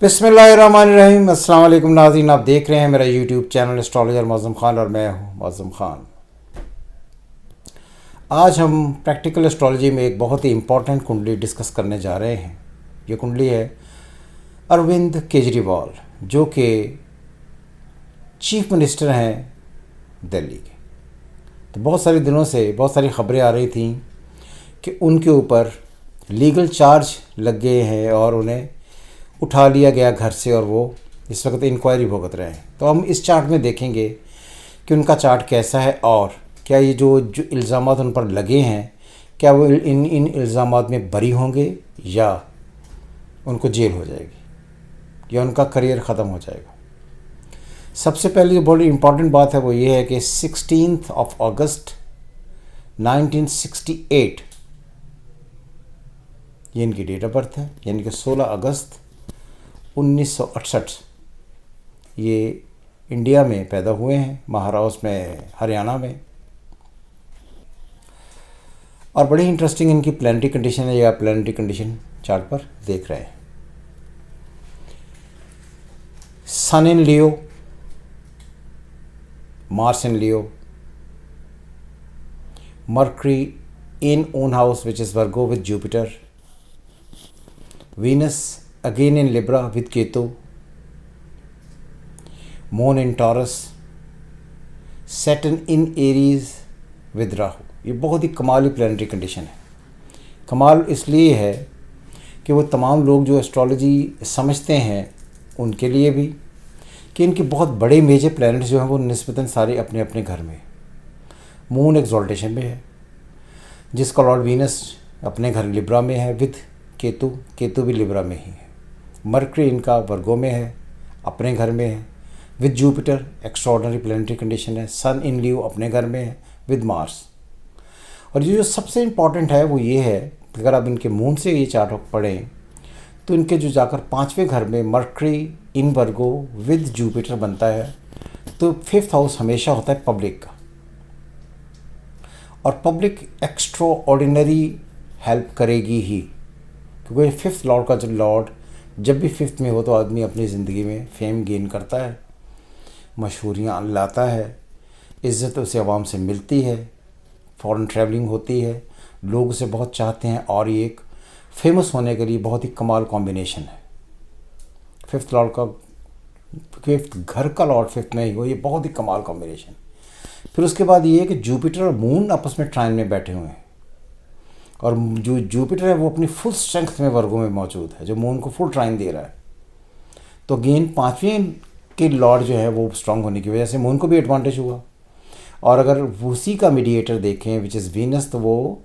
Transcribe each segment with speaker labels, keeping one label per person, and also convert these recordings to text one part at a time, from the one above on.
Speaker 1: बिस्मिल्लाहिर्रहमानिर्रहीम। अस्सलाम वालेकुम नाज़रीन, आप देख रहे हैं मेरा YouTube channel astrologer Mauzam Khan और मैं हूं मौज़म ख़ान। आज हम प्रैक्टिकल एस्ट्रोलॉजी में एक बहुत ही इम्पॉर्टेंट कुंडली डिस्कस करने जा रहे हैं। ये कुंडली है अरविंद केजरीवाल, जो कि चीफ मिनिस्टर हैं दिल्ली के। तो बहुत सारे दिनों से बहुत सारी ख़बरें आ रही थी कि उनके ऊपर लीगल चार्ज लग गए हैं और उन्हें उठा लिया गया घर से और वो इस वक्त इंक्वायरी भुगत रहे हैं। तो हम इस चार्ट में देखेंगे कि उनका चार्ट कैसा है और क्या ये जो इल्ज़ामात उन पर लगे हैं, क्या वो इन इल्ज़ामात में बरी होंगे या उनको जेल हो जाएगी या उनका करियर ख़त्म हो जाएगा। सबसे पहले जो बड़ी इम्पॉर्टेंट बात है वो ये है कि 16 अगस्त 1968 ये इनकी डेट ऑफ बर्थ है, यानी कि 16 अगस्त 1968 ये इंडिया में पैदा हुए हैं, महाराष्ट्र में, हरियाणा में। और बड़ी इंटरेस्टिंग इनकी प्लानिटरी कंडीशन है, या प्लानिटरी कंडीशन चार्ट पर देख रहे हैं। Sun in Leo, Mars in Leo, Mercury in own house which is Virgo with Jupiter, Venus again in Libra with Ketu, Moon in Taurus, Saturn in Aries with Rahu. ये बहुत ही कमाली planetary condition है। कमाल इसलिए है कि वो तमाम लोग जो एस्ट्रोलॉजी समझते हैं उनके लिए भी, कि इनके बहुत बड़े मेजर प्लैनेट्स जो हैं वो निस्बतन सारे अपने अपने घर में। मून एक्सॉल्टेशन में है, जिसका लॉर्ड वीनस अपने घर लिब्रा में है विद केतु, केतु भी लिब्रा में ही है। मर्करी इनका वर्गो में है, अपने घर में है with Jupiter, extraordinary planetary condition है। सन इन लियो अपने घर में है विद मार्स। और ये जो सबसे इम्पॉर्टेंट है वो ये है कि अगर आप इनके मून से ये चार्ट पढ़ें तो इनके जो जाकर 5वें घर में mercury in Virgo with Jupiter बनता है, तो 5th हाउस हमेशा होता है पब्लिक का, और पब्लिक एक्स्ट्रा ऑर्डिनरी हेल्प करेगी ही, क्योंकि 5th लॉर्ड का जो लॉर्ड जब भी 5th में हो तो आदमी अपनी ज़िंदगी में फेम गेन करता है, मशहूरियाँ लाता है, इज़्ज़त उसे आवाम से मिलती है, फॉरेन ट्रैवलिंग होती है, लोग उसे बहुत चाहते हैं, और ये एक फेमस होने के लिए बहुत ही कमाल कॉम्बिनेशन है। 5th लॉर्ड का 5th घर का लॉर्ड 5th में ही हो, ये बहुत ही कमाल कॉम्बिनेशन। फिर उसके बाद ये है कि जुपिटर और मून आपस में ट्राइन में बैठे हुए हैं, और जो जुपिटर है वो अपनी फुल स्ट्रेंथ में वर्गों में मौजूद है, जो मून को फुल ट्राइन दे रहा है। तो अगेन 5वें के लॉर्ड जो है वो स्ट्रांग होने की वजह से मून को भी एडवांटेज हुआ। और अगर उसी का मीडिएटर देखें विच इज़ वीनस, तो वो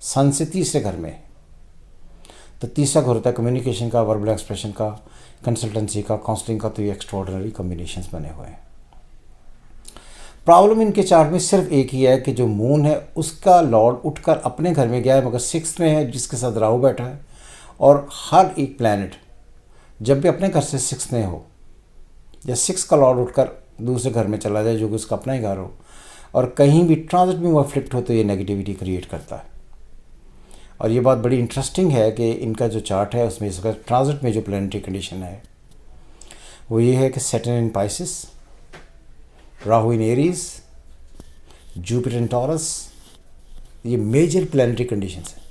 Speaker 1: सन से तीसरे घर में है। तो तीसरा घर होता है कम्युनिकेशन का, वर्बल एक्सप्रेशन का, कंसल्टेंसी का, काउंसलिंग का। तो ये एक्स्ट्राऑर्डिनरी कॉम्बिनेशंस बने हुए हैं। प्रॉब्लम इनके चार्ट में सिर्फ एक ही है कि जो मून है उसका लॉर्ड उठकर अपने घर में गया है, मगर 6th में है, जिसके साथ राहु बैठा है। और हर एक प्लैनेट जब भी अपने घर से 6th में हो, या 6 का लॉर्ड उठकर दूसरे घर में चला जाए जो कि उसका अपना ही घर हो, और कहीं भी ट्रांजिट में वो अफ्लिक्ट हो, तो ये नेगेटिविटी क्रिएट करता है। और ये बात बड़ी इंटरेस्टिंग है कि इनका जो चार्ट है उसमें इसका ट्रांजिट में जो प्लैनेटरी कंडीशन है वो ये है कि Saturn in Pisces, Rahu in Aries, Jupiter in taurus, ये मेजर प्लानिटरी कंडीशंस हैं।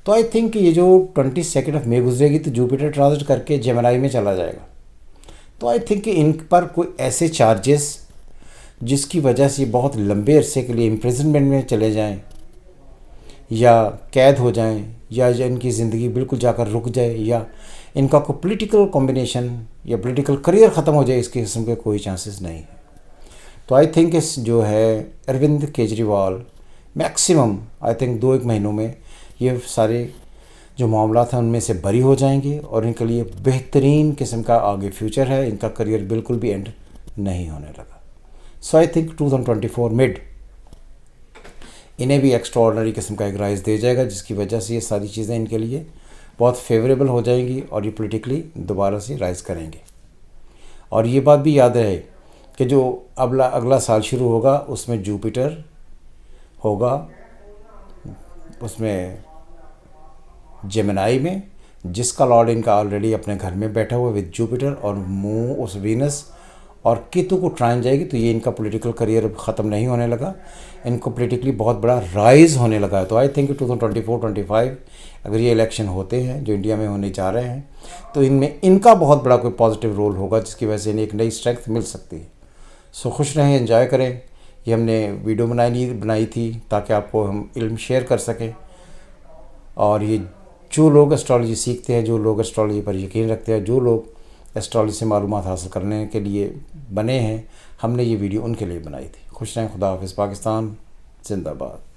Speaker 1: तो आई थिंक ये जो 22 मई गुजरेगी तो जुपिटर ट्रांजिट करके जेमिनी में चला जाएगा। तो आई थिंक कि इन पर कोई ऐसे चार्जेस जिसकी वजह से बहुत लंबे अरसे के लिए इम्प्रिजनमेंट में चले जाएं, या कैद हो जाएं, या इनकी ज़िंदगी बिल्कुल जाकर रुक जाए, या इनका कोई पॉलिटिकल कॉम्बिनेशन या पॉलिटिकल करियर ख़त्म हो जाए, इसके किस्म के कोई चांसेस नहीं है। तो आई थिंक इस जो है Arvind Kejriwal maximum I think 2-1 महीनों में ये सारे जो मामला हैं उनमें से बरी हो जाएंगे, और इनके लिए बेहतरीन किस्म का आगे फ्यूचर है। इनका करियर बिल्कुल भी एंड नहीं होने लगा। सो आई थिंक 2024 मिड इन्हें भी एक्स्ट्रा ऑर्डिनरी किस्म का एक राइज दे जाएगा, जिसकी वजह से ये सारी चीज़ें इनके लिए बहुत फेवरेबल हो जाएंगी और ये पॉलिटिकली दोबारा से राइज करेंगे। और ये बात भी याद रहे कि जो अगला साल शुरू होगा उसमें जुपिटर होगा उसमें जेमिनी में, जिसका लॉर्ड इनका ऑलरेडी अपने घर में बैठा हुआ विद जुपिटर, और मून उस वीनस और केतु को ट्राइन जाएगी। तो ये इनका पॉलिटिकल करियर ख़त्म नहीं होने लगा, इनको पॉलिटिकली बहुत बड़ा राइज होने लगा है। तो आई थिंक 2024-25 अगर ये इलेक्शन होते हैं जो इंडिया में होने जा रहे हैं, तो इनमें इनका बहुत बड़ा कोई पॉजिटिव रोल होगा, जिसकी वजह से इन्हें एक नई स्ट्रेंथ मिल सकती है। सो खुश रहें, एंजॉय करें। ये हमने वीडियो बनाई थी ताकि आपको हम इल्म शेयर कर सकें। और ये जो लोग एस्ट्रोलॉजी सीखते हैं, जो लोग एस्ट्रोलॉजी पर यकीन रखते हैं, जो लोग एस्ट्रोलॉजी से मालूमात हासिल करने के लिए बने हैं, हमने ये वीडियो उनके लिए बनाई थी। खुश रहें, खुदा हाफिज़, पाकिस्तान जिंदाबाद।